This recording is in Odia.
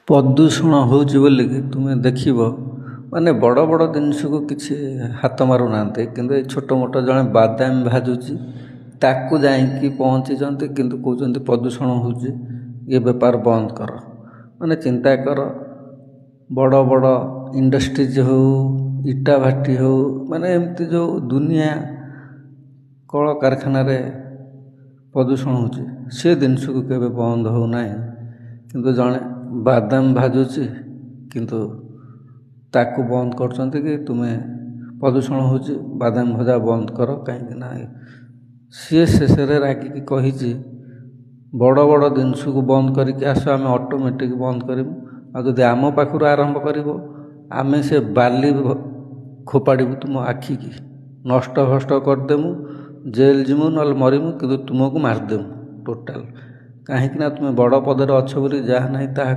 ପ୍ରଦୂଷଣ ହେଉଛି ବୋଲିକି ତୁମେ ଦେଖିବ ମାନେ ବଡ଼ ବଡ଼ ଜିନିଷକୁ କିଛି ହାତ ମାରୁନାହାନ୍ତି, କିନ୍ତୁ ଏଇ ଛୋଟ ମୋଟ ଜଣେ ବାଦାମ ଭାଜୁଛି ତାକୁ ଯାଇକି ପହଞ୍ଚିଛନ୍ତି, କିନ୍ତୁ କହୁଛନ୍ତି ପ୍ରଦୂଷଣ ହେଉଛି, ଏ ବେପାର ବନ୍ଦ କର। ମାନେ ଚିନ୍ତା କର, ବଡ଼ ବଡ଼ ଇଣ୍ଡଷ୍ଟ୍ରିଜ୍ ହେଉ, ଇଟା ଭାଟି ହେଉ, ମାନେ ଏମିତି ଯେଉଁ ଦୁନିଆ କଳକାରଖାନାରେ ପ୍ରଦୂଷଣ ହେଉଛି ସେ ଜିନିଷକୁ କେବେ ବନ୍ଦ ହେଉନାହିଁ। କିନ୍ତୁ ଜଣେ ବାଦାମ ଭାଜୁଛି, କିନ୍ତୁ ତାକୁ ବନ୍ଦ କରୁଛନ୍ତି କି ତୁମେ ପ୍ରଦୂଷଣ ହେଉଛି, ବାଦାମ ଭଜା ବନ୍ଦ କର। କାହିଁକି ନା ସିଏ ଶେଷରେ ରାଗିକି କହିଛି ବଡ଼ ବଡ଼ ଜିନିଷକୁ ବନ୍ଦ କରିକି ଆସ, ଆମେ ଅଟୋମେଟିକ୍ ବନ୍ଦ କରିବୁ। ଆଉ ଯଦି ଆମ ପାଖରୁ ଆରମ୍ଭ କରିବ, ଆମେ ସେ ବାଲି ଖୋପାଡ଼ିବୁ ତୁମ ଆଖିକି, ନଷ୍ଟ ଭଷ୍ଟ କରିଦେବୁ, ଜେଲ୍ ଯିବୁ, ନହେଲେ ମରିବୁ, କିନ୍ତୁ ତୁମକୁ ମାରିଦେବୁ ଟୋଟାଲ୍। କାହିଁକିନା ତୁମେ ବଡ଼ ପଦରେ ଅଛ ବୋଲି ଯାହା ନାହିଁ ତାହା